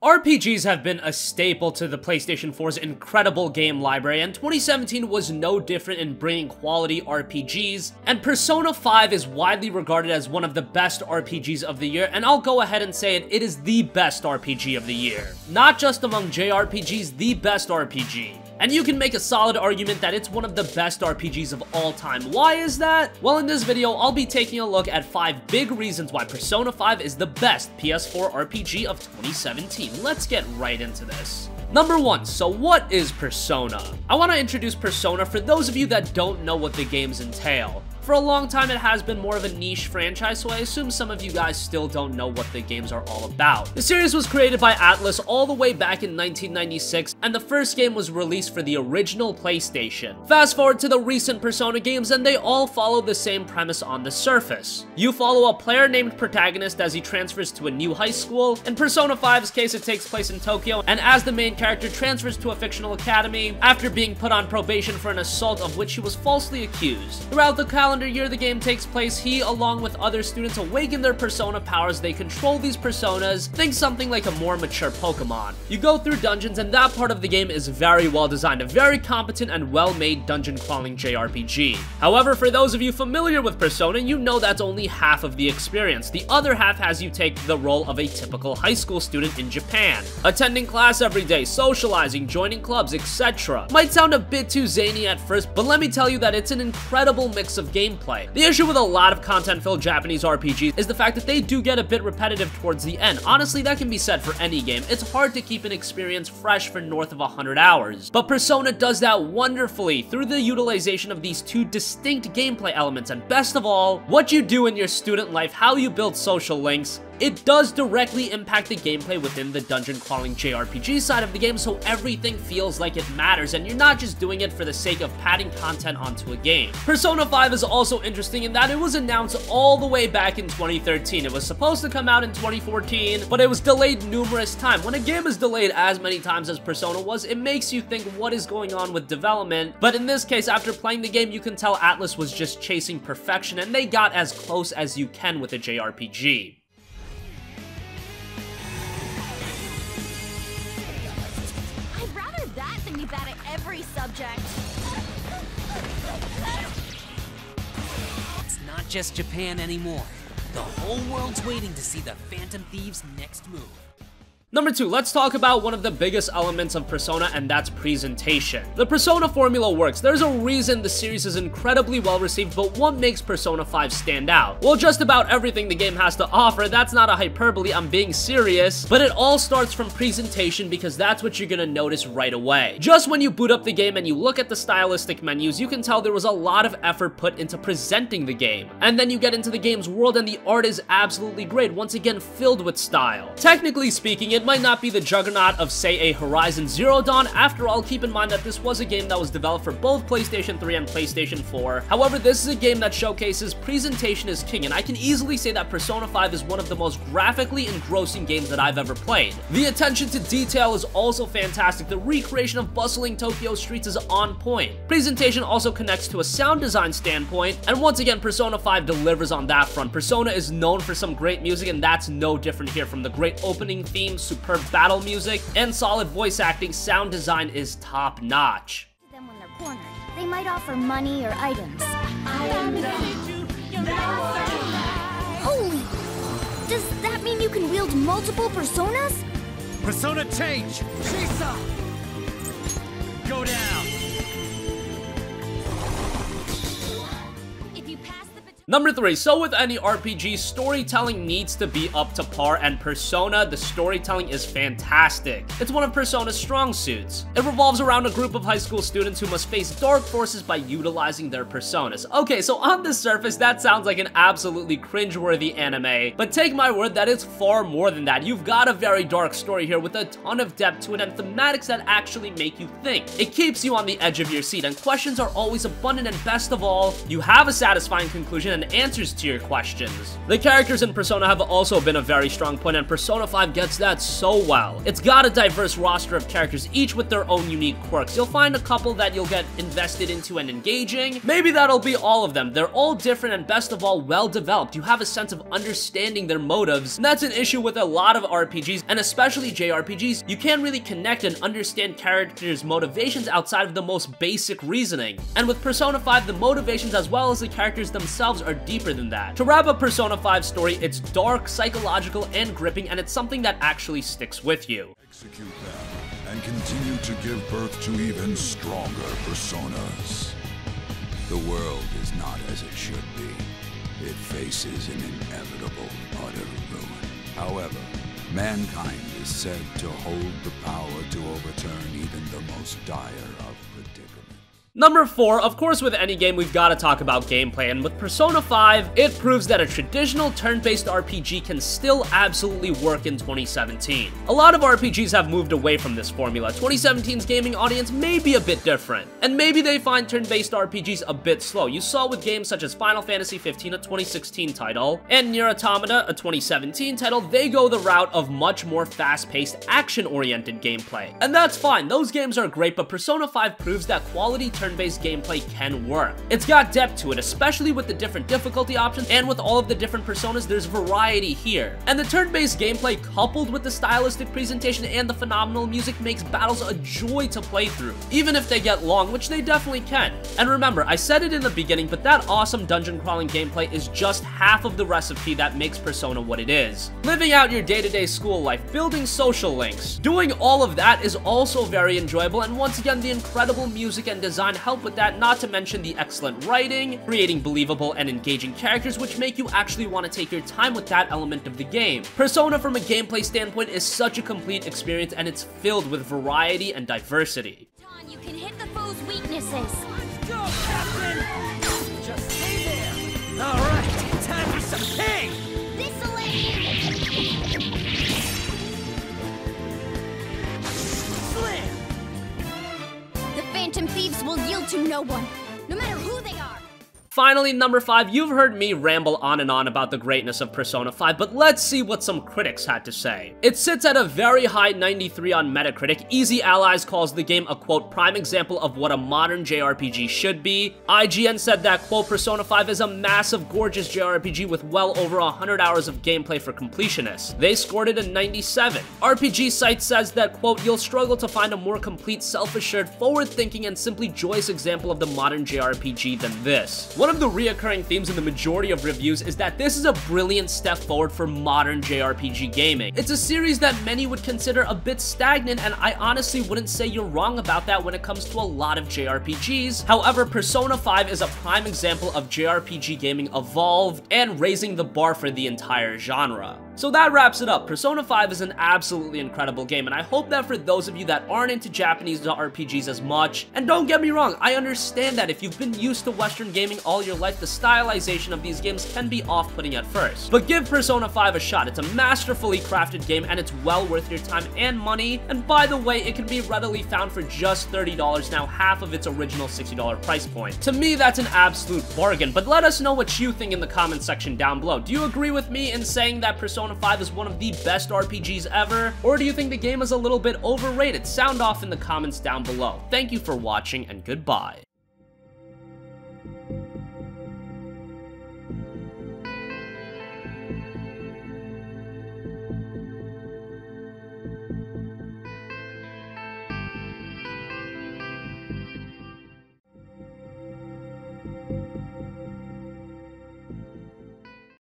RPGs have been a staple to the PlayStation 4's incredible game library, and 2017 was no different in bringing quality RPGs, and Persona 5 is widely regarded as one of the best RPGs of the year, and I'll go ahead and say it is the best RPG of the year. Not just among JRPGs, the best RPG. And you can make a solid argument that it's one of the best RPGs of all time. Why is that? Well, in this video, I'll be taking a look at 5 big reasons why Persona 5 is the best PS4 RPG of 2017. Let's get right into this. Number 1, so what is Persona? I want to introduce Persona for those of you that don't know what the games entail. For a long time, it has been more of a niche franchise, so I assume some of you guys still don't know what the games are all about. The series was created by Atlus all the way back in 1996, and the first game was released for the original PlayStation. Fast forward to the recent Persona games, and they all follow the same premise on the surface. You follow a player named Protagonist as he transfers to a new high school. In Persona 5's case, it takes place in Tokyo, and as the main character transfers to a fictional academy after being put on probation for an assault of which he was falsely accused. Throughout the calendar year the game takes place, he, along with other students, awaken their persona powers. They control these personas. Think something like a more mature Pokemon. You go through dungeons, and that part of the game is very well designed, a very competent and well-made dungeon crawling JRPG. However, for those of you familiar with Persona, you know that's only half of the experience. The other half has you take the role of a typical high school student in Japan, attending class every day, socializing, joining clubs, etc. Might sound a bit too zany at first, but let me tell you that it's an incredible mix of gameplay. The issue with a lot of content-filled Japanese RPGs is the fact that they do get a bit repetitive towards the end. Honestly, that can be said for any game. It's hard to keep an experience fresh for north of 100 hours. But Persona does that wonderfully through the utilization of these 2 distinct gameplay elements, and best of all, what you do in your student life, how you build social links. It does directly impact the gameplay within the dungeon crawling JRPG side of the game, so everything feels like it matters, and you're not just doing it for the sake of padding content onto a game. Persona 5 is also interesting in that it was announced all the way back in 2013. It was supposed to come out in 2014, but it was delayed numerous times. When a game is delayed as many times as Persona was, it makes you think what is going on with development, but in this case, after playing the game, you can tell Atlus was just chasing perfection, and they got as close as you can with a JRPG. Bad at every subject. It's not just Japan anymore. The whole world's waiting to see the Phantom Thieves' next move. Number 2, let's talk about one of the biggest elements of Persona, and that's presentation. The Persona formula works. There's a reason the series is incredibly well received, but what makes Persona 5 stand out? Well, just about everything the game has to offer. That's not a hyperbole, I'm being serious. But it all starts from presentation, because that's what you're gonna notice right away. Just when you boot up the game and you look at the stylistic menus, you can tell there was a lot of effort put into presenting the game. And then you get into the game's world, and the art is absolutely great, once again filled with style. Technically speaking, it might not be the juggernaut of, say, a Horizon Zero Dawn. After all, keep in mind that this was a game that was developed for both PlayStation 3 and PlayStation 4. However, this is a game that showcases presentation is king, and I can easily say that Persona 5 is one of the most graphically engrossing games that I've ever played. The attention to detail is also fantastic. The recreation of bustling Tokyo streets is on point. Presentation also connects to a sound design standpoint, and once again, Persona 5 delivers on that front. Persona is known for some great music, and that's no different here. From the great opening theme, superb battle music, and solid voice acting, sound design is top-notch. Them when they're cornered. They might offer money or items. Holy! Does that mean you can wield multiple personas? Persona change! Shisa! Go down! If you pass the Number 3, so with any RPG, storytelling needs to be up to par, and Persona, the storytelling is fantastic. It's one of Persona's strong suits. It revolves around a group of high school students who must face dark forces by utilizing their personas. Okay, so on the surface, that sounds like an absolutely cringeworthy anime, but take my word that it's far more than that. You've got a very dark story here with a ton of depth to it and thematics that actually make you think. It keeps you on the edge of your seat, and questions are always abundant, and best of all, you have a satisfying conclusion, and and answers to your questions. The characters in Persona have also been a very strong point, and Persona 5 gets that so well. It's got a diverse roster of characters, each with their own unique quirks. You'll find a couple that you'll get invested into and engaging. Maybe that'll be all of them. They're all different and best of all, well developed. You have a sense of understanding their motives, and that's an issue with a lot of RPGs, and especially JRPGs. You can't really connect and understand characters' motivations outside of the most basic reasoning. And with Persona 5, the motivations as well as the characters themselves are deeper than that. To wrap up Persona 5's story, it's dark, psychological, and gripping, and it's something that actually sticks with you. Execute them and continue to give birth to even stronger personas. The world is not as it should be. It faces an inevitable utter ruin. However, mankind is said to hold the power to overturn even the most dire of predicaments. Number 4, of course with any game we've got to talk about gameplay, and with Persona 5, it proves that a traditional turn-based RPG can still absolutely work in 2017. A lot of RPGs have moved away from this formula. 2017's gaming audience may be a bit different, and maybe they find turn-based RPGs a bit slow. You saw with games such as Final Fantasy XV, a 2016 title, and Nier Automata, a 2017 title, they go the route of much more fast-paced, action-oriented gameplay. And that's fine, those games are great, but Persona 5 proves that quality turn-based gameplay can work. It's got depth to it, especially with the different difficulty options, and with all of the different personas, there's variety here. And the turn-based gameplay coupled with the stylistic presentation and the phenomenal music makes battles a joy to play through, even if they get long, which they definitely can. And remember, I said it in the beginning, but that awesome dungeon crawling gameplay is just half of the recipe that makes Persona what it is. Living out your day-to-day school life, building social links, doing all of that is also very enjoyable, and once again, the incredible music and design help with that, not to mention the excellent writing, creating believable and engaging characters which make you actually want to take your time with that element of the game. Persona from a gameplay standpoint is such a complete experience, and it's filled with variety and diversity. You can hit the foe's weaknesses. Let's go, Captain! Just stay there. All right, time for some pain! This'll Slam! The Phantom Thieves will yield to no one, no matter who they are. Finally, number 5, you've heard me ramble on and on about the greatness of Persona 5, but let's see what some critics had to say. It sits at a very high 93 on Metacritic. Easy Allies calls the game a, quote, prime example of what a modern JRPG should be. IGN said that, quote, Persona 5 is a massive, gorgeous JRPG with well over 100 hours of gameplay for completionists. They scored it a 97. RPG Site says that, quote, you'll struggle to find a more complete, self-assured, forward-thinking, and simply joyous example of the modern JRPG than this. One of the reoccurring themes in the majority of reviews is that this is a brilliant step forward for modern JRPG gaming. It's a series that many would consider a bit stagnant, and I honestly wouldn't say you're wrong about that when it comes to a lot of JRPGs. However, Persona 5 is a prime example of JRPG gaming evolved and raising the bar for the entire genre. So that wraps it up. Persona 5 is an absolutely incredible game, and I hope that for those of you that aren't into Japanese RPGs as much, and don't get me wrong, I understand that if you've been used to Western gaming all your life, the stylization of these games can be off-putting at first. But give Persona 5 a shot. It's a masterfully crafted game, and it's well worth your time and money. And by the way, it can be readily found for just $30 now, half of its original $60 price point. To me, that's an absolute bargain, but let us know what you think in the comment section down below. Do you agree with me in saying that Persona 5 is one of the best RPGs ever? Or do you think the game is a little bit overrated? Sound off in the comments down below. Thank you for watching, and goodbye.